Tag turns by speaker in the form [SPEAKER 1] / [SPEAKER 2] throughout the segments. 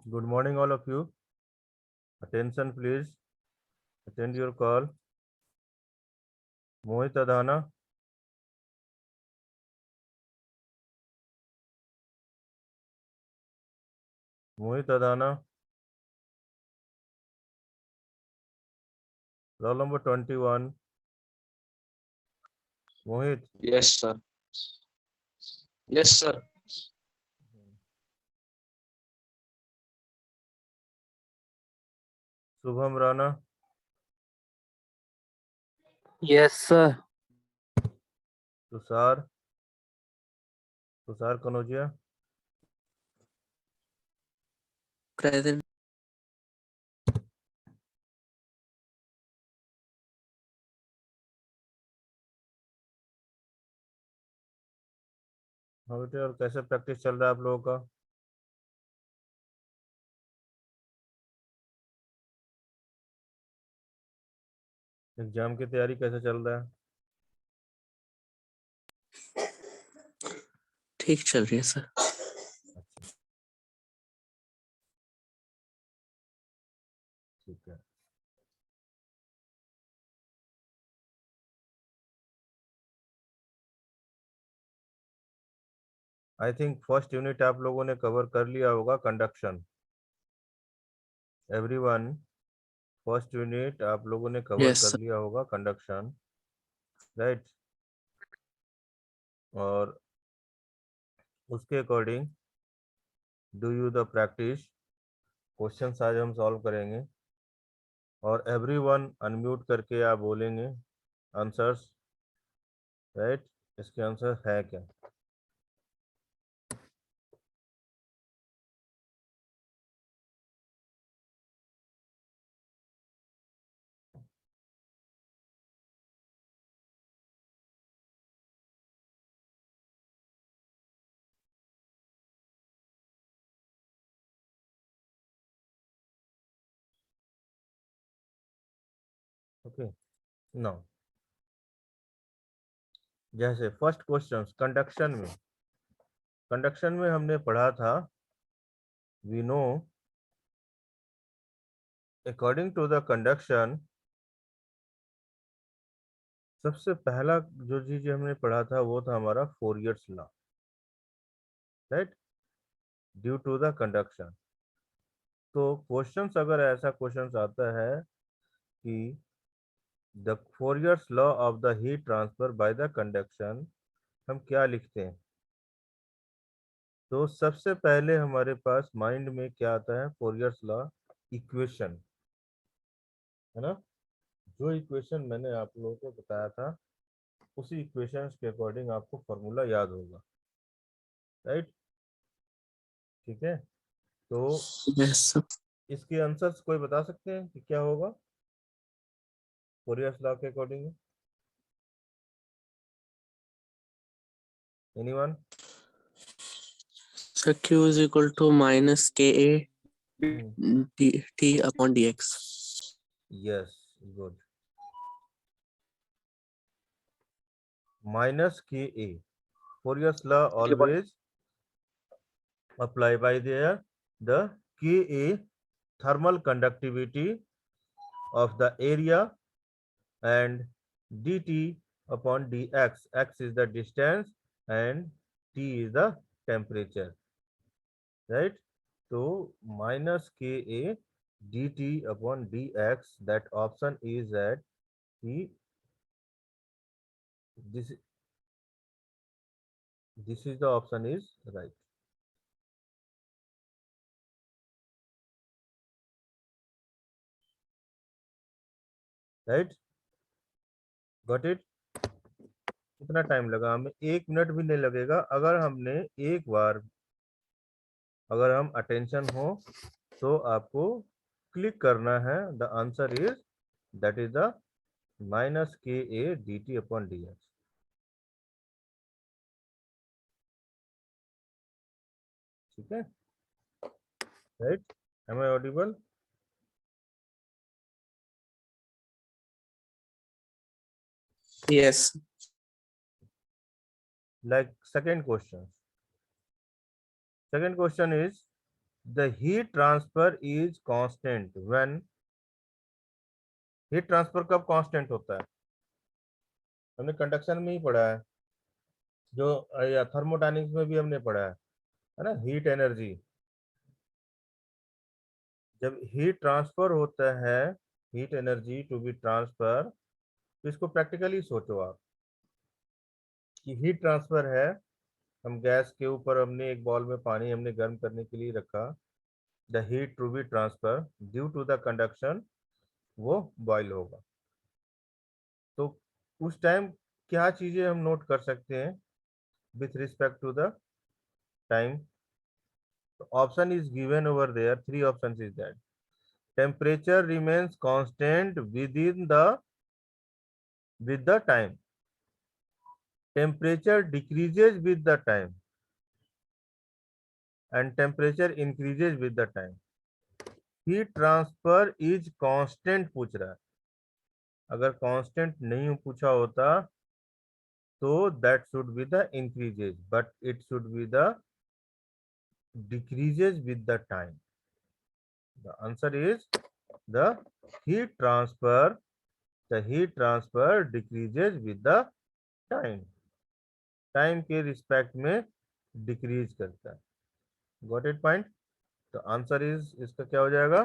[SPEAKER 1] Good morning, all of you. Attention, please. Attend your call. Mohit Adhana. Mohit Adhana. Roll number 21. Mohit.
[SPEAKER 2] Yes, sir. Yes, sir.
[SPEAKER 1] Shubham Rana.
[SPEAKER 3] Yes, sir.
[SPEAKER 1] Tushar. Tushar Kanodia.
[SPEAKER 3] Present.
[SPEAKER 1] हाँ बेटे, और कैसे practice चल रहा है आप लोगों का? एग्जाम की तैयारी कैसे चल रहा है?
[SPEAKER 3] ठीक चल रही है सर।
[SPEAKER 1] ठीक है। आई थिंक फर्स्ट यूनिट आप लोगों ने कवर कर लिया होगा, कंडक्शन। एवरीवन, फर्स्ट यूनिट आप लोगों ने कवर
[SPEAKER 3] Yes,
[SPEAKER 1] कर
[SPEAKER 3] sir.
[SPEAKER 1] लिया होगा, कंडक्शन, राइट? और उसके according do you the practice. Questions आज हम सॉल्व करेंगे और एवरीवन अनम्यूट करके आप बोलेंगे आंसर्स, राइट? इसके आंसर है क्या? Okay, no. जैसे फर्स्ट क्वेश्चन कंडक्शन में हमने पढ़ा था, we know according to the conduction, सबसे पहला जो चीज हमने पढ़ा था वो था हमारा Fourier's law, right? Due to the conduction. तो क्वेश्चंस अगर ऐसा क्वेश्चंस आता है कि the Fourier's law of the heat transfer by the conduction, हम क्या लिखते हैं? तो सबसे पहले हमारे पास माइंड में क्या आता है? फोरियर्स लॉ इक्वेशन, है ना? जो इक्वेशन मैंने आप लोगों को बताया था उसी इक्वेशन के अकॉर्डिंग आपको फॉर्मूला याद होगा, राइट? ठीक है। तो
[SPEAKER 3] Yes, sir.
[SPEAKER 1] इसके आंसर्स कोई बता सकते हैं कि क्या होगा फोरियर्स लॉ के according? Anyone?
[SPEAKER 3] So Q is equal to minus KA T upon dx.
[SPEAKER 1] Yes, good. Minus K A, Fourier's law always apply by there the Ka, thermal conductivity of the area, and dt upon dx. X is the distance and T is the temperature, right? So minus Ka dt upon dx, that option is at T. This is the option is right. Right? Got it? कितना time लगा हमें? 1 minute भी नहीं लगेगा अगर हमने एक बार, अगर हम अटेंशन हो तो आपको क्लिक करना है। The answer is, that is the minus K A D T upon D X, ठीक है? Right? Am I audible?
[SPEAKER 3] Yes.
[SPEAKER 1] Like second question. Second question is the heat transfer is constant when, heat transfer कब constant होता है? हमने conduction में ही पढ़ा है, जो या थर्मोडायनेमिक्स में भी हमने पढ़ा है ना, हीट एनर्जी। जब हीट ट्रांसफर होता है, heat energy to be transfer, तो इसको प्रैक्टिकली सोचो आप कि हीट ट्रांसफर है, हम गैस के ऊपर हमने एक बॉल में पानी हमने गर्म करने के लिए रखा, the heat to be transfer due to the conduction, वो बॉयल होगा। तो उस टाइम क्या चीजें हम नोट कर सकते हैं with respect to the time? Option is given over there, three options is that temperature remains constant within the with the time, temperature decreases with the time, and temperature increases with the time, heat transfer is constant पूछ रहा है। अगर constant नहीं पूछा होता तो that should be the increases, but it should be the decreases with the time. The answer is the heat transfer, the heat transfer decreases with the time, time के respect में डिक्रीज करता है। Got it point? तो answer is, इसका क्या हो जाएगा?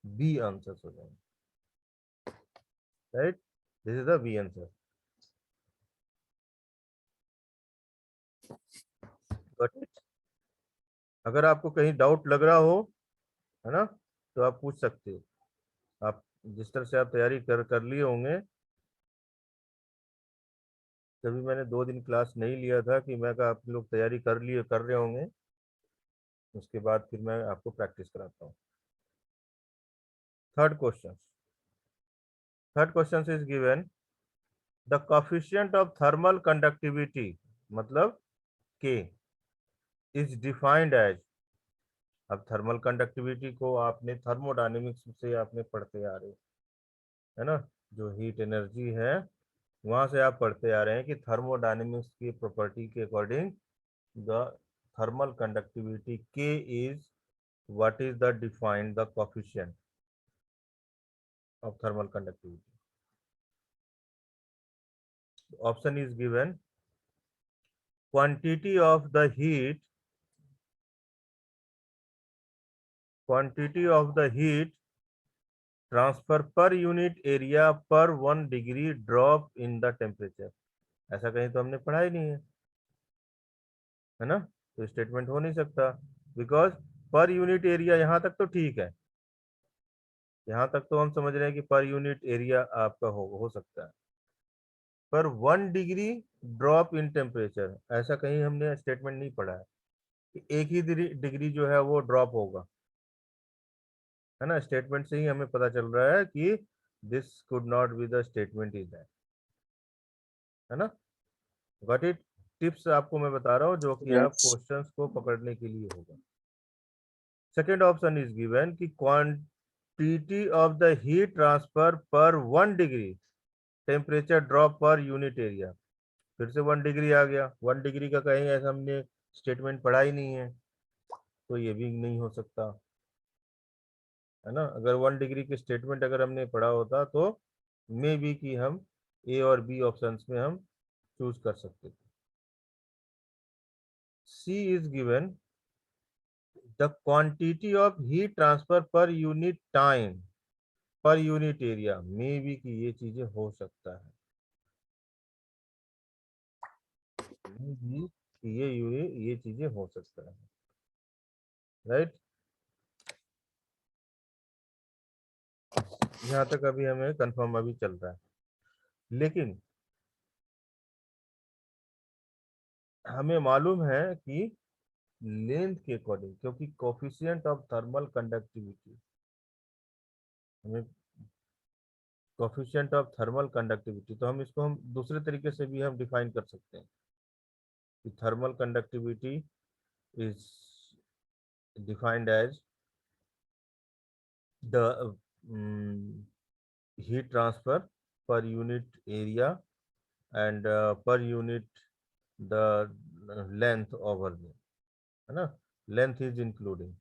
[SPEAKER 1] B answer हो जाएगा, right? This is the B answer. Got it? अगर आपको कहीं डाउट लग रहा हो, है ना, तो आप पूछ सकते हो। आप जिस तरह से आप तैयारी कर लिए होंगे, तभी मैंने 2 दिन क्लास नहीं लिया था कि मैं कहा आप लोग तैयारी कर रहे होंगे, उसके बाद फिर मैं आपको प्रैक्टिस कराता हूँ। Third question, third question is given the coefficient of thermal conductivity, मतलब के, इज डिफाइंड एज। अब थर्मल कंडक्टिविटी को आपने थर्मोडायनेमिक्स से आपने पढ़ते आ रहे है ना, जो हीट एनर्जी है वहां से आप पढ़ते आ रहे हैं कि थर्मोडायनेमिक्स की प्रॉपर्टी के according the thermal conductivity K is, what is the defined the coefficient of thermal conductivity? Option is given quantity of the heat, quantity of the heat transfer per unit area per 1 degree drop in the temperature। ऐसा कहीं तो हमने पढ़ा ही नहीं है ना, तो statement हो नहीं सकता, बिकॉज पर यूनिट एरिया, यहां तक तो ठीक है, यहां तक तो हम समझ रहे हैं कि पर यूनिट एरिया आपका हो सकता है, पर 1 डिग्री ड्रॉप इन टेम्परेचर, ऐसा कहीं हमने स्टेटमेंट नहीं पढ़ा है कि एक ही डिग्री जो है वो ड्रॉप होगा, है ना। स्टेटमेंट से ही हमें पता चल रहा है कि this could not be the statement is that, है ना। Got it? टिप्स आपको मैं बता रहा हूँ जो कि आप
[SPEAKER 2] Yes.
[SPEAKER 1] क्वेश्चंस को पकड़ने के लिए होगा। सेकेंड ऑप्शन इज गिवन कि quantity of the heat transfer पर 1 डिग्री टेम्परेचर ड्रॉप पर यूनिट एरिया, फिर से 1 डिग्री आ गया, 1 डिग्री का कहीं ऐसा हमने स्टेटमेंट पढ़ा ही नहीं है, तो ये भी नहीं हो सकता, है ना। अगर 1 डिग्री के स्टेटमेंट अगर हमने पढ़ा होता तो मे बी कि हम ए और बी ऑप्शंस में हम चूज कर सकते थे। C is given the quantity of heat transfer per unit time per unit area, may be कि ये चीजें हो सकता है, मे बी कि ये चीजें हो सकता है, राइट। यहाँ तक अभी हमें कंफर्म अभी चल रहा है, लेकिन हमें मालूम है कि लेंथ के अकॉर्डिंग, क्योंकि कोफिशिएंट ऑफ थर्मल कंडक्टिविटी, हमें कोफिशिएंट ऑफ थर्मल कंडक्टिविटी, तो हम इसको हम दूसरे तरीके से भी हम डिफाइन कर सकते हैं कि thermal conductivity is defined as the heat transfer per unit area and per unit the length over there, है ना, लेंथ इज इंक्लूडिंग,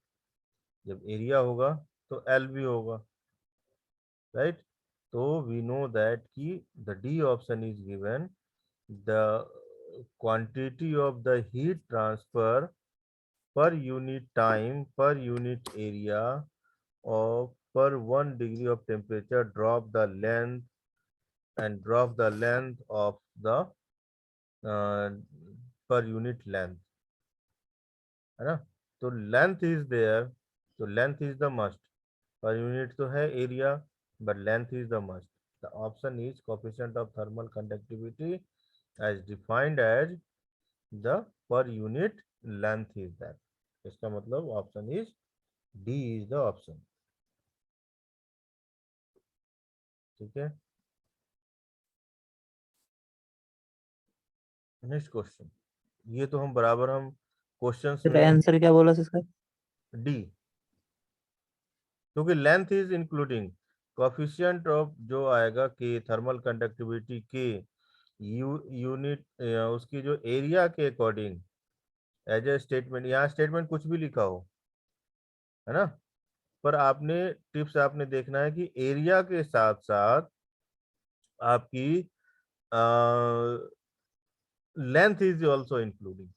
[SPEAKER 1] जब एरिया होगा तो एल भी होगा, राइट। तो वी नो दैट कि the D option is given, the quantity of the heat transfer per unit time per unit area of per 1 degree of temperature, drop the length and drop the length of the uh, per unit length, है ना। तो length is there, तो length is the must, per unit तो है area but length is the must. The option is coefficient of thermal conductivity as defined as the per unit length is that. इसका मतलब option is D is the option. ठीक है, next question. ये तो हम बराबर हम क्वेश्चंस
[SPEAKER 3] फिर
[SPEAKER 1] में
[SPEAKER 3] आंसर क्या बोला इसका?
[SPEAKER 1] डी, क्योंकि length is including coefficient of जो आएगा कि थर्मल कंडक्टिविटी के यूनिट उसकी जो एरिया के अकॉर्डिंग एज ए स्टेटमेंट, यहाँ स्टेटमेंट कुछ भी लिखा हो, है ना, पर आपने टिप्स आपने देखना है कि एरिया के साथ साथ आपकी लेंथ इज ऑल्सो इंक्लूडिंग।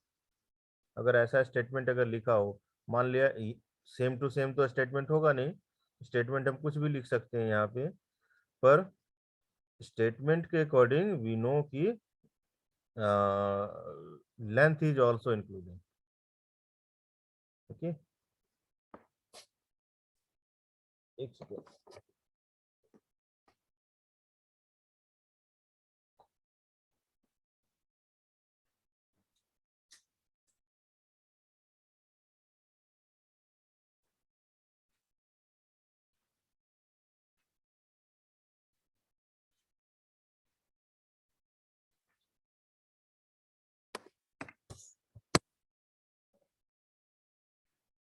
[SPEAKER 1] अगर ऐसा स्टेटमेंट अगर लिखा हो, मान लिया सेम टू सेम तो स्टेटमेंट होगा नहीं, स्टेटमेंट हम कुछ भी लिख सकते हैं यहाँ पे, पर स्टेटमेंट के अकॉर्डिंग वी नो कि length is also including. Okay, एक second.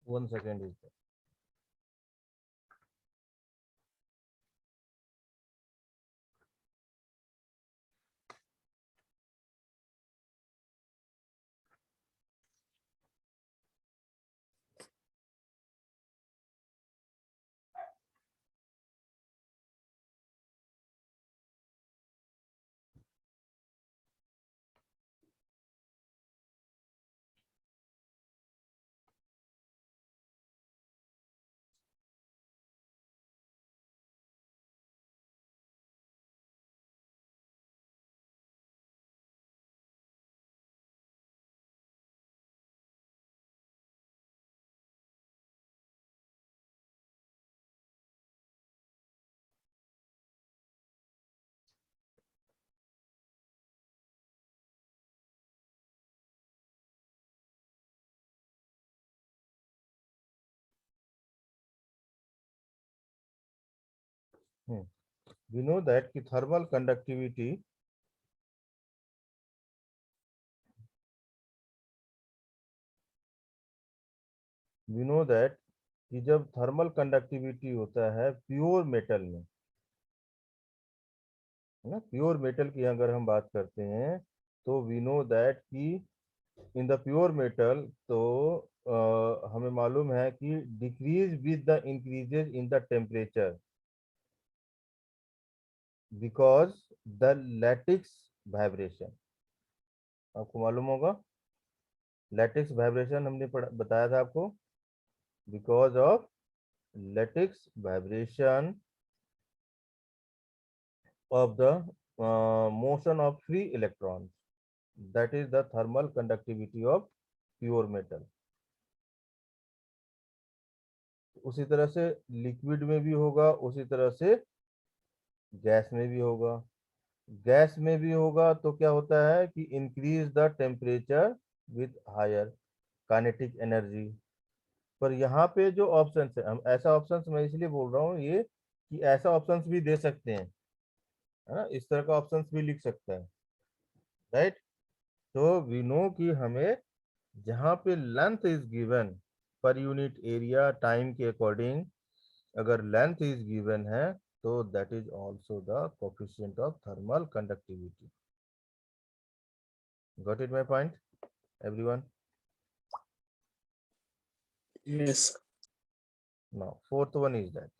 [SPEAKER 1] 1 second is there. We know that कि thermal conductivity we know that कि जब थर्मल कंडक्टिविटी होता है प्योर मेटल में, है ना, प्योर मेटल की अगर हम बात करते हैं तो वी नो दैट कि इन द प्योर मेटल तो हमें मालूम है कि decrease with the increases in the temperature because the lattice vibration. आपको मालूम होगा लैटिक्स वाइब्रेशन हमने बताया था आपको, because of lattice vibration of the motion of free electrons, that is the thermal conductivity of pure metal। उसी तरह से लिक्विड में भी होगा, उसी तरह से गैस में भी होगा। गैस में भी होगा तो क्या होता है कि increase the temperature with higher kinetic energy. पर यहाँ पे जो ऑप्शन है, हम ऐसा ऑप्शन मैं इसलिए बोल रहा हूँ ये कि ऐसा ऑप्शन भी दे सकते हैं, है ना, इस तरह का ऑप्शन भी लिख सकता है, राइट। तो वी नो कि हमें जहाँ पे लेंथ इज गिवन पर यूनिट एरिया टाइम के अकॉर्डिंग, अगर लेंथ इज गिवन है तो that is also the coefficient of thermal conductivity. Got it my point everyone?
[SPEAKER 3] Yes.
[SPEAKER 1] Now fourth one is that,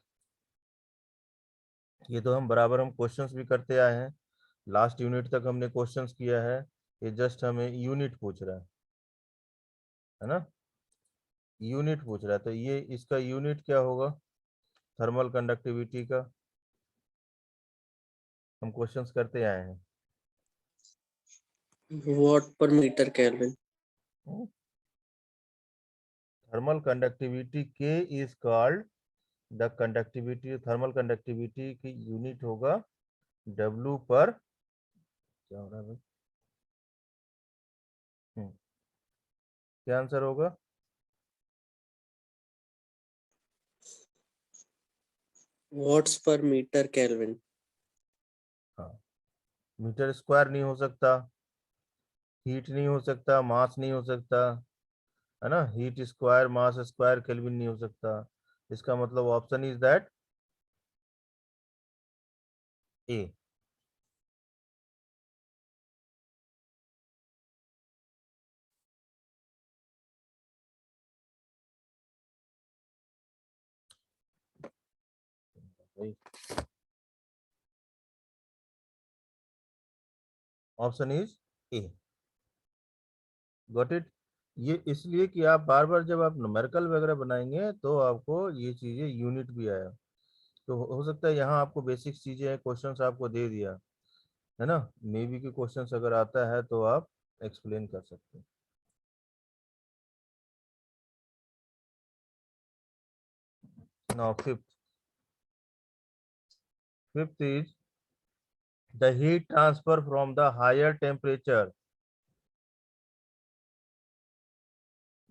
[SPEAKER 1] ये तो हम बराबर हम क्वेश्चंस भी करते आए हैं, लास्ट यूनिट तक हमने क्वेश्चंस किया है, ये जस्ट हमें यूनिट पूछ रहा है ना, यूनिट पूछ रहा है, तो ये इसका यूनिट क्या होगा थर्मल कंडक्टिविटी का, हम क्वेश्चंस करते आए हैं।
[SPEAKER 3] Watt per meter Kelvin.
[SPEAKER 1] Thermal conductivity K is called the conductivity, thermal conductivity की यूनिट होगा W पर, क्या हो रहा है भाई? क्या आंसर होगा?
[SPEAKER 3] Watts per meter Kelvin.
[SPEAKER 1] हाँ, मीटर स्क्वायर नहीं हो सकता, हीट नहीं हो सकता, मास नहीं हो सकता, है ना, हीट स्क्वायर मास स्क्वायर केल्विन नहीं हो सकता, इसका मतलब option is that A. Option is a, got it. ये इसलिए कि आप बार बार जब आप न्यूमेरिकल वगैरह बनाएंगे तो आपको ये चीजें यूनिट भी आया, तो हो सकता है यहाँ आपको बेसिक चीजें हैं, क्वेश्चंस आपको दे दिया है ना, मे बी के क्वेश्चंस अगर आता है तो आप एक्सप्लेन कर सकते हैं। Now fifth is the heat transfer from the higher temperature,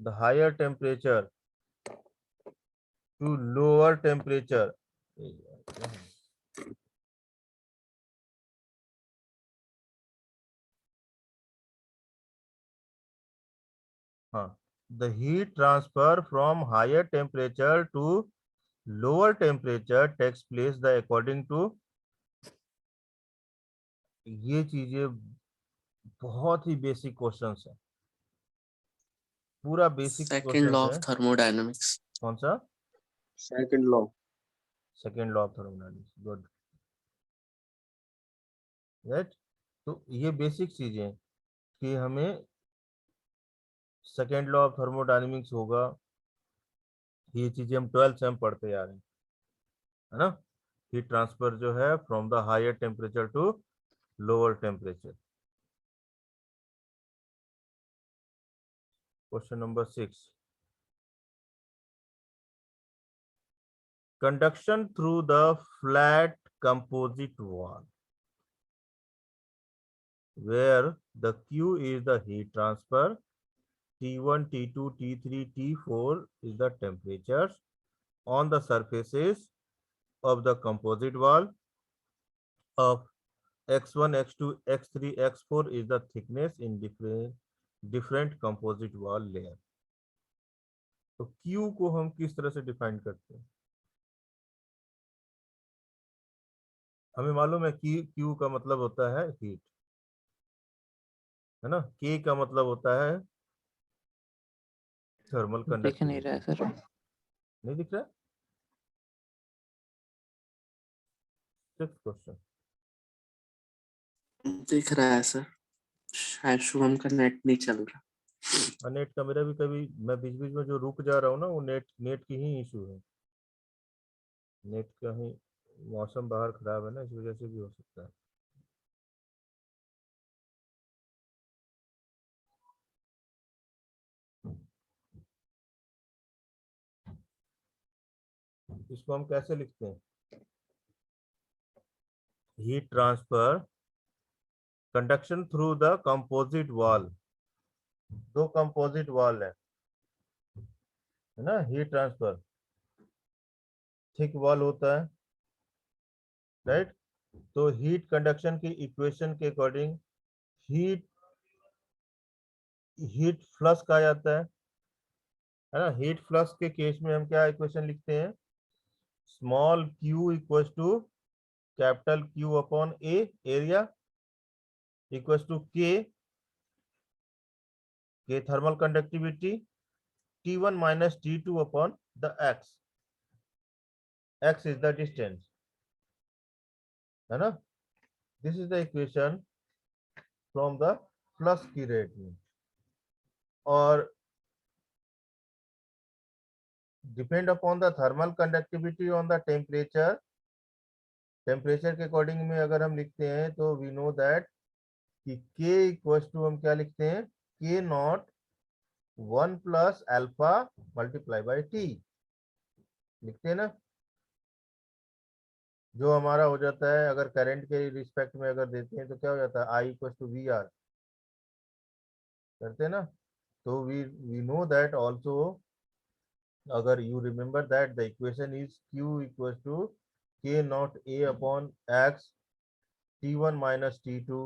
[SPEAKER 1] the higher temperature to lower temperature, हाँ, the heat transfer from higher temperature to lower temperature takes place the according to, ये चीजें बहुत ही basic questions है, पूरा basic
[SPEAKER 3] Second
[SPEAKER 1] questions
[SPEAKER 3] law
[SPEAKER 1] है।
[SPEAKER 3] of thermodynamics.
[SPEAKER 1] कौन सा?
[SPEAKER 2] Second law.
[SPEAKER 1] Second law of thermodynamics, good, right. तो ये बेसिक चीजें हैं कि हमें सेकेंड लॉ ऑफ थर्मोडायनेमिक्स होगा, ये चीजें हम 12th से हम पढ़ते आ रहे हैं, है ना, हीट ट्रांसफर जो है from the higher temperature to lower temperature. Question number 6, conduction through the flat composite wall where the Q is the heat transfer, T1, T2, T3, T4 is the temperatures on the surfaces of the composite wall of X1, X2, X3, X4 is the thickness in different composite wall layer। तो Q को हम किस तरह से define करते हैं? हमें मालूम है कि Q का मतलब होता है हीट, है ना, K का मतलब होता है थर्मल
[SPEAKER 4] दिख नहीं रहा है
[SPEAKER 1] कंडक्टिविटी।
[SPEAKER 4] सर।
[SPEAKER 1] नहीं दिख रहा? सिक्स क्वेश्चन
[SPEAKER 3] दिख रहा है सर, शायद शुभम का नेट नहीं चल रहा।
[SPEAKER 1] नेट का मेरा भी कभी, मैं बीच बीच में जो रुक जा रहा हूँ ना वो नेट नेट की ही इशू है, नेट का ही, मौसम बाहर खराब है ना इस वजह से भी हो सकता है। इसको हम कैसे लिखते हैं? Heat transfer conduction through the composite wall, दो कंपोजिट वॉल है ना, हीट ट्रांसफर थिक वॉल होता है, राइट। तो हीट कंडक्शन की इक्वेशन के अकॉर्डिंग हीट हीट फ्लक्स कहा जाता है ना, हीट फ्लक्स के केस में हम क्या इक्वेशन लिखते हैं, small q equal to capital Q upon A area equal to K thermal conductivity T1 minus T2 upon the x, x is the distance, है ना. This is the equation from the plus की rate में. और depend upon the thermal conductivity on the temperature. Temperature के according में अगर हम लिखते हैं तो वी नो दैट कि k इक्वल्स टू हम क्या लिखते हैं, k not 1 plus alpha multiply by T लिखते हैं ना. जो हमारा हो जाता है अगर करंट के रिस्पेक्ट में अगर देते हैं तो क्या हो जाता है, I equals to V R करते हैं ना. तो वी नो दैट ऑल्सो, अगर you remember that the equation is q equals to k not a upon x t1 minus t2,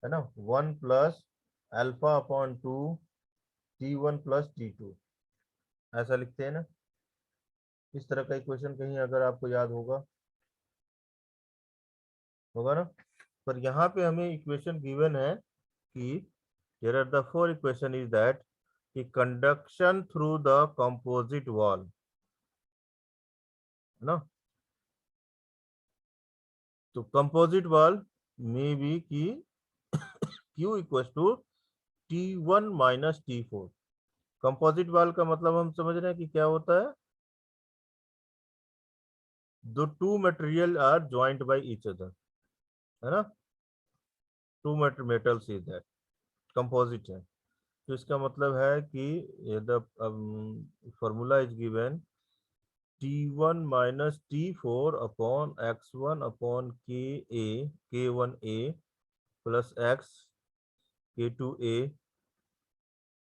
[SPEAKER 1] है ना, 1 plus alpha upon 2 t1 plus t2, ऐसा लिखते हैं ना. इस तरह का इक्वेशन कहीं अगर आपको याद होगा ना. पर यहाँ पे हमें इक्वेशन गिवन है कि here are the four equation is that कि conduction through the composite wall, है ना. तो composite wall में भी कि q equal to t1 minus t4. Composite wall का मतलब हम समझ रहे हैं कि क्या होता है, the two material are joined by each other, है ना. Two metals is that composite है. तो इसका मतलब है कि the formula is given t1 minus t4 upon x1 upon k1a plus x k2a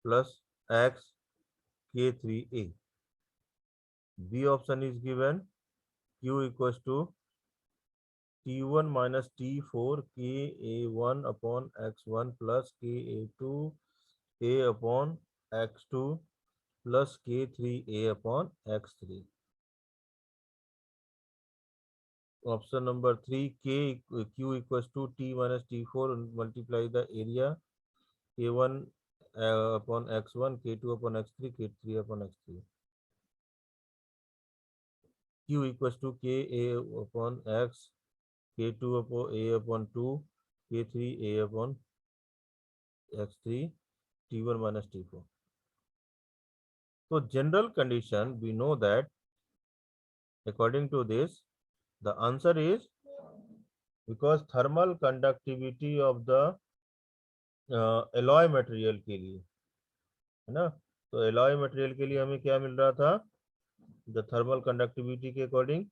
[SPEAKER 1] plus x k3a. B option is given q equals to t1 minus t4 ka1 upon x1 plus ka2 a upon x2 plus k3a upon x3. Option number 3 q equals to t minus t4 multiply the area k1 upon x1 k2 upon x3 k3 upon x3. q equals to k a upon x k2 upon a upon 2 k3 a अपॉन x3 t1 minus t4. तो general condition we know that according to this the answer is because thermal conductivity of the alloy material के लिए, है ना. तो alloy material के लिए हमें क्या मिल रहा था, the thermal conductivity के according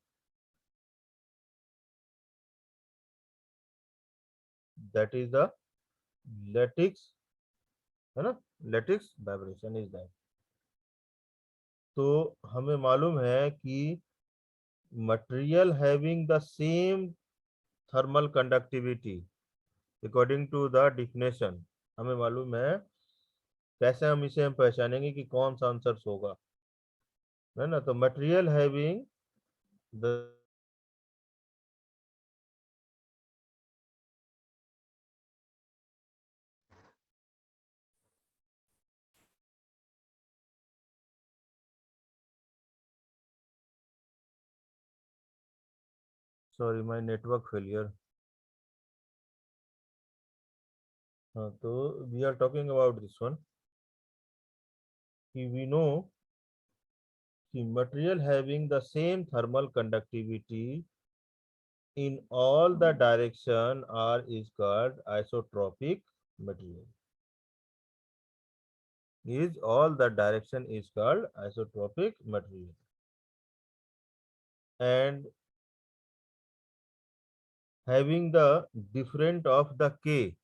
[SPEAKER 1] that is the lattice, है ना, lattice vibration is that. तो हमें मालूम है कि material having the same thermal conductivity according to the definition, हमें मालूम है. कैसे हम इसे हम पहचानेंगे कि कौन सा आंसर होगा, है ना. तो material having the sorry my network failure. हाँ, तो we are talking about this one कि वी नो कि material having the same thermal conductivity in all the direction are is called isotropic material. Is all the direction is called isotropic material. And having the different of the k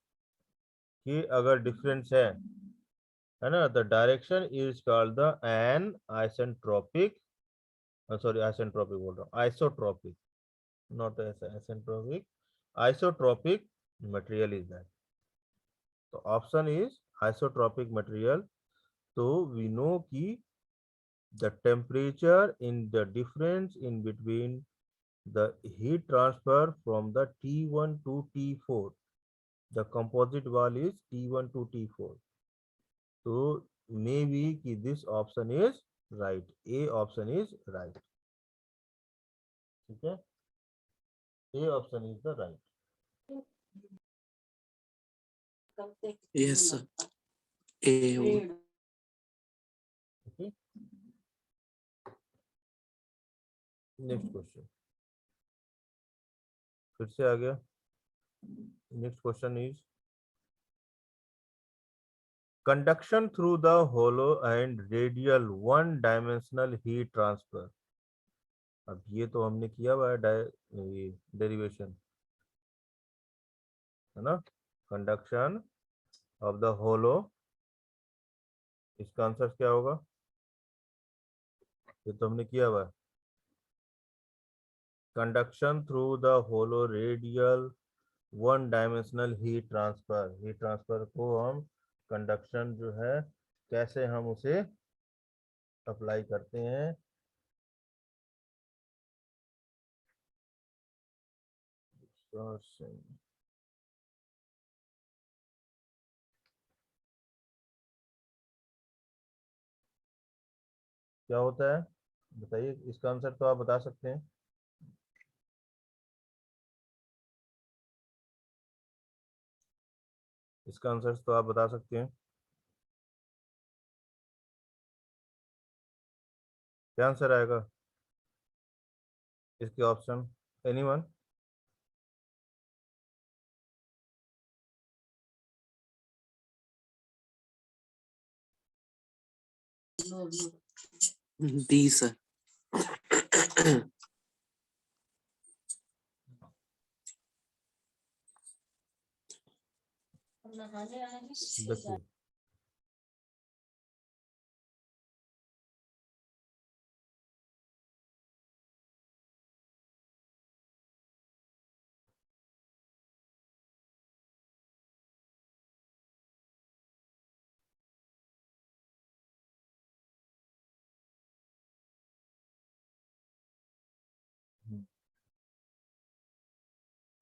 [SPEAKER 1] अगर difference है ना, the direction is called the an isentropic, sorry isentropic बोल रहा हूँ, isotropic, not asentropic, isotropic material is that. तो option is isotropic material. तो we know कि the temperature in the difference in between the heat transfer from the T1 to T4, the composite wall is T1 to T4. So maybe कि this option is right, A option is right. ठीक है, A option is the right.
[SPEAKER 3] Yes, sir. A.
[SPEAKER 1] Okay, next question फिर से आ गया। Next question is conduction through the hollow and radial one dimensional heat transfer. अब ये तो हमने किया हुआ है डेरिवेशन, है ना। कंडक्शन ऑफ द होलो, इसका आंसर क्या होगा? ये तो हमने किया हुआ है। Conduction through the hollow radial one dimensional heat transfer को हम कंडक्शन जो है कैसे हम उसे अप्लाई करते हैं। क्या होता है बताइए, इसका आंसर तो आप बता सकते हैं। इसका आंसर तो आप बता सकते हैं। क्या आंसर आएगा इसके ऑप्शन? एनीवन?
[SPEAKER 3] D, sir.
[SPEAKER 1] देखिए,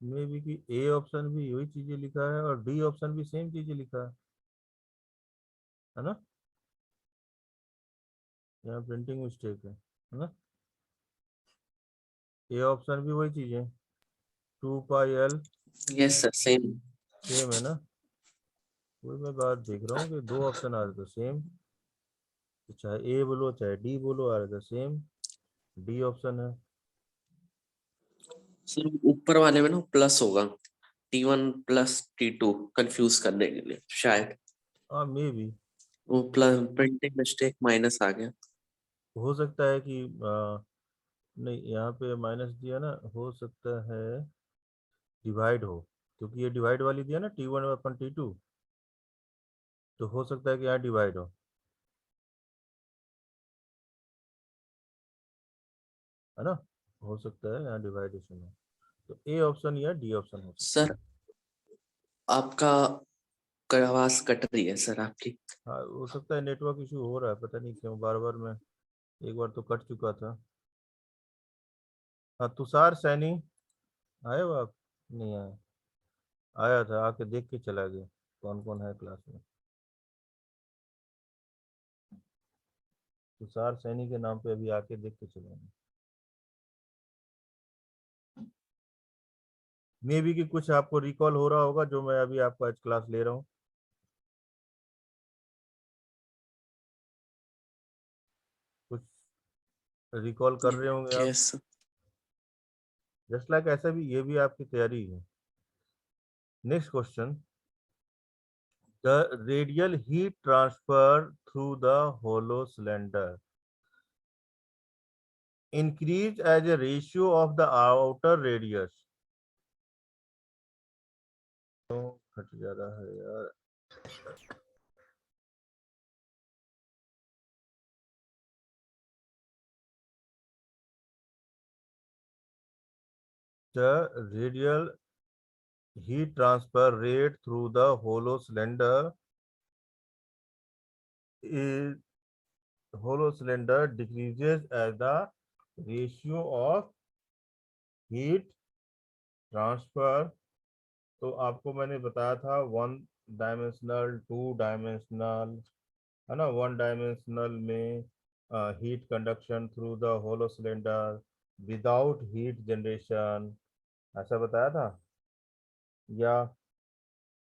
[SPEAKER 1] मे बी कि ए ऑप्शन भी वही चीजें लिखा है और डी ऑप्शन भी सेम चीजें लिखा है ना। यहाँ प्रिंटिंग मिस्टेक है ना। ए ऑप्शन भी वही चीज है, 2 π L
[SPEAKER 3] Yes, sir. Same.
[SPEAKER 1] Same है ना। वही मैं बात देख रहा हूँ कि दो ऑप्शन आ रहे थे सेम, चाहे ए बोलो चाहे डी बोलो, आ रहे थे सेम। डी ऑप्शन है।
[SPEAKER 3] सर ऊपर वाले में ना प्लस होगा, T1 प्लस T2 कंफ्यूज करने के लिए शायद।
[SPEAKER 1] हाँ मे बी,
[SPEAKER 3] वो प्लस प्रिंटिंग मिस्टेक माइनस आ गया।
[SPEAKER 1] हो सकता है कि नहीं यहाँ पे माइनस दिया ना, हो सकता है डिवाइड हो, क्योंकि ये डिवाइड वाली दिया ना T1/T2, तो हो सकता है कि यहाँ डिवाइड हो, है ना। हो सकता है यहाँ डिवाइडेशन हो, तो ए ऑप्शन या डी ऑप्शन हो सकता
[SPEAKER 3] सर आपका आवाज कट रही है सर आपकी।
[SPEAKER 1] है। हाँ हो सकता है, नेटवर्क इशू हो रहा है, पता नहीं क्यों बार बार। मैं एक बार तो कट चुका था। हाँ तुषार सैनी आए हो आप? नहीं आए? आया था, आके देख के चला गया कौन कौन है क्लास में। तुषार सैनी के नाम पे अभी आके देख के चला गया। मे बी कि कुछ आपको रिकॉल हो रहा होगा जो मैं अभी आपको आज क्लास ले रहा हूँ। कुछ रिकॉल कर रहे होंगे आप।
[SPEAKER 3] यस
[SPEAKER 1] जस्ट लाइक ऐसा भी ये भी आपकी तैयारी है। Next question, the radial heat transfer through the hollow cylinder increase as a ratio of the outer radius। तो घट जा रहा है यार। The radial heat transfer rate through the hollow cylinder is decreases as the ratio of heat transfer। तो आपको मैंने बताया था 1 डायमेंशनल 2 डायमेंशनल, है ना। 1 डायमेंशनल में heat conduction through the hollow cylinder, without heat generation, ऐसा बताया था, या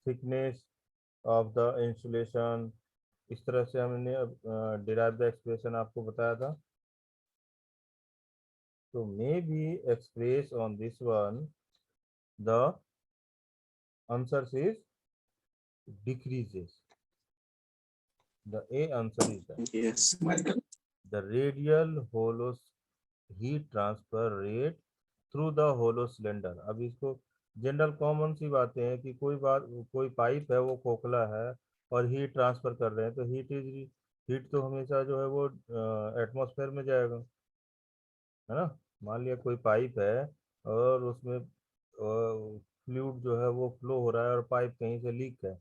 [SPEAKER 1] थिकनेस ऑफ द इंसुलेशन, इस तरह से हमने डिराइव द एक्सप्रेशन आपको बताया था. तो may be express on this one, the answer is decreases. The A answer is that.
[SPEAKER 3] Yes.
[SPEAKER 1] The radial hollow heat transfer rate through the hollow cylinder. अब इसको जनरल कॉमन सी बातें हैं कि कोई पाइप है वो खोखला है और हीट ट्रांसफर कर रहे हैं, तो हीट तो हमेशा जो है वो एटमॉस्फेयर में जाएगा, है ना. मान लिया कोई पाइप है और उसमें फ्लूइड जो है वो फ्लो हो रहा है और पाइप कहीं से लीक है,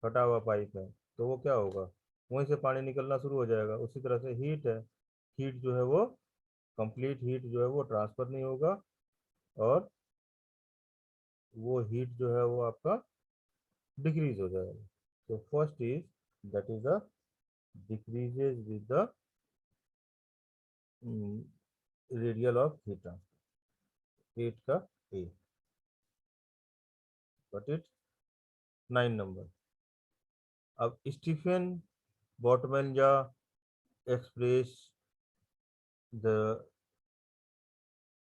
[SPEAKER 1] फटा हुआ पाइप है, तो वो क्या होगा, वहीं से पानी निकलना शुरू हो जाएगा. उसी तरह से हीट है, हीट जो है वो कंप्लीट हीट जो है वो ट्रांसफर नहीं होगा, और वो हीट जो है वो आपका डिक्रीज हो जाएगा. तो first is, that is the decreases with the radial of heat transfer, 8 का ए. But it 9 number. अब Stefan Boltzmann express the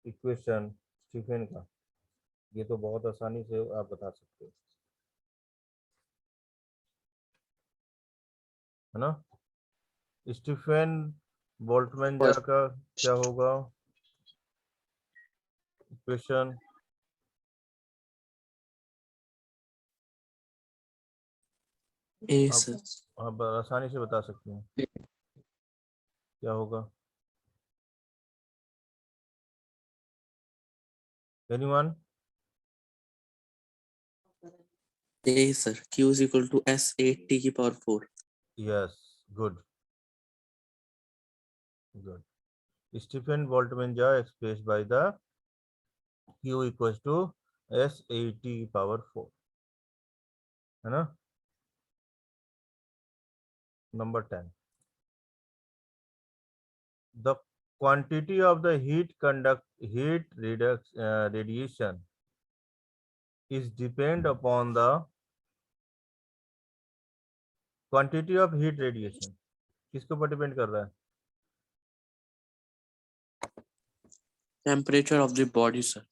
[SPEAKER 1] equation Stefan का, ये तो बहुत आसानी से आप बता सकते हो, है ना. स्टीफन बोल्ट्जमैन का क्या होगा इक्वेशन?
[SPEAKER 3] A,
[SPEAKER 1] आप
[SPEAKER 3] sir.
[SPEAKER 1] आप आसानी से बता सकते हैं क्या होगा. Anyone?
[SPEAKER 3] A, sir. Q is equal to S8 T की power 4.
[SPEAKER 1] Yes, good good. Stefan Boltzmann express by the Q equals to S80 power 4, है ना. Number 10. The quantity of the heat radiation is depend upon the quantity of heat radiation. किसके ऊपर depend कर रहा है?
[SPEAKER 3] Temperature of the body, sir.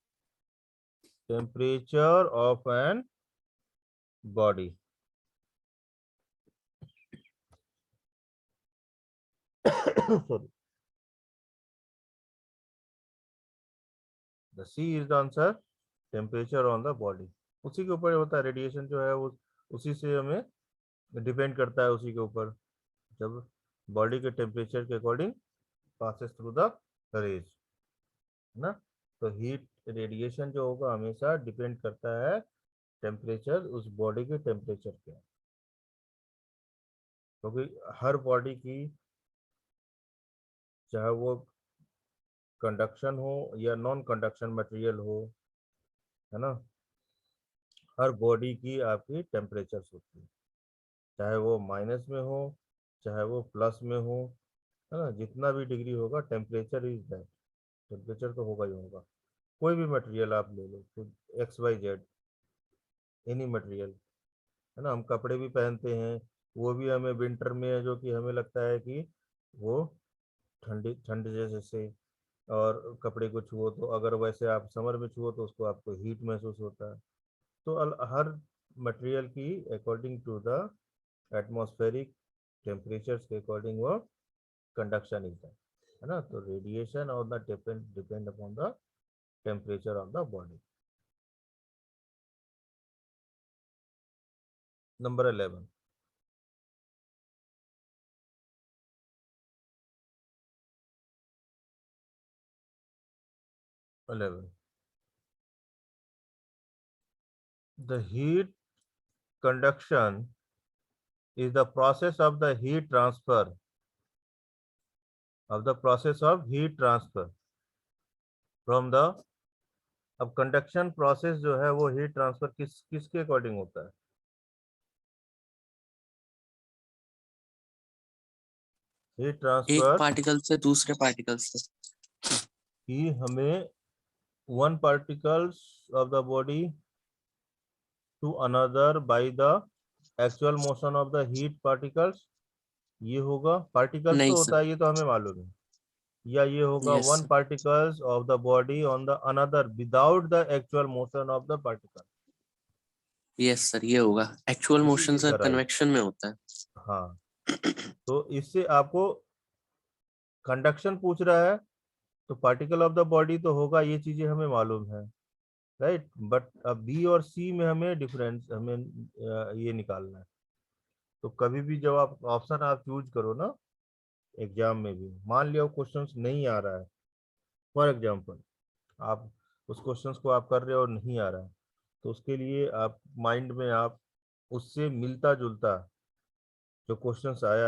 [SPEAKER 1] Temperature of an body. Sorry. The C is the answer. Temperature on the body. उसी के ऊपर होता है रेडिएशन जो है वो, उसी से हमें डिपेंड करता है, उसी के ऊपर, जब बॉडी के टेम्परेचर के according passes through the rays, है ना. तो हीट रेडिएशन जो होगा हमेशा डिपेंड करता है टेम्परेचर, उस बॉडी के टेम्परेचर पे, क्योंकि हर बॉडी की, चाहे वो कंडक्शन हो या नॉन कंडक्शन मटेरियल हो, है ना, हर बॉडी की आपकी टेम्परेचर्स होती है, चाहे वो माइनस में हो चाहे वो प्लस में हो, है ना. जितना भी डिग्री होगा टेम्परेचर इज दैट, टेम्परेचर तो होगा ही होगा. कोई भी मटेरियल आप ले लो, तो XYZ एनी मटेरियल, है ना. हम कपड़े भी पहनते हैं, वो भी हमें विंटर में जो कि हमें लगता है कि वो ठंडी ठंड जैसे से, और कपड़े को छुओ तो, अगर वैसे आप समर में छुओ तो उसको आपको हीट महसूस होता है. तो हर मटेरियल की according to the atmospheric temperatures के अकॉर्डिंग वो कंडक्शन है ना. तो रेडिएशन और the depend upon the temperature of the body. Number 11. The heat conduction is the process of the heat transfer from the. अब कंडक्शन प्रोसेस जो है वो हीट ट्रांसफर किसके अकॉर्डिंग होता है? हीट
[SPEAKER 3] एक
[SPEAKER 1] ट्रांसफर
[SPEAKER 3] पार्टिकल से दूसरे पार्टिकल से.
[SPEAKER 1] कि हमें one particles of the body to another by the actual motion of the heat particles, ये होगा particles
[SPEAKER 3] नहीं
[SPEAKER 1] तो
[SPEAKER 3] सर.
[SPEAKER 1] होता है, ये तो हमें मालूम है. या ये होगा
[SPEAKER 3] Yes,
[SPEAKER 1] one
[SPEAKER 3] sir.
[SPEAKER 1] particles of the body on the another without the actual motion of the particle.
[SPEAKER 3] Yes sir, ये होगा. Actual
[SPEAKER 1] इसी
[SPEAKER 3] motion
[SPEAKER 1] की
[SPEAKER 3] सर
[SPEAKER 1] तरह है.
[SPEAKER 3] convection में होता है.
[SPEAKER 1] हाँ, तो इससे आपको कंडक्शन पूछ रहा है तो पार्टिकल ऑफ द बॉडी तो होगा, ये चीजें हमें मालूम है, राइट. बट अब बी और सी में हमें डिफरेंस, हमें ये निकालना है. तो कभी भी जब आप ऑप्शन आप चूज करो ना एग्जाम में भी, मान लिया क्वेश्चन नहीं आ रहा है, फॉर एग्जाम्पल आप उस क्वेश्चन को आप कर रहे हो और नहीं आ रहा है, तो उसके लिए आप माइंड में आप उससे मिलता जुलता जो क्वेश्चन आया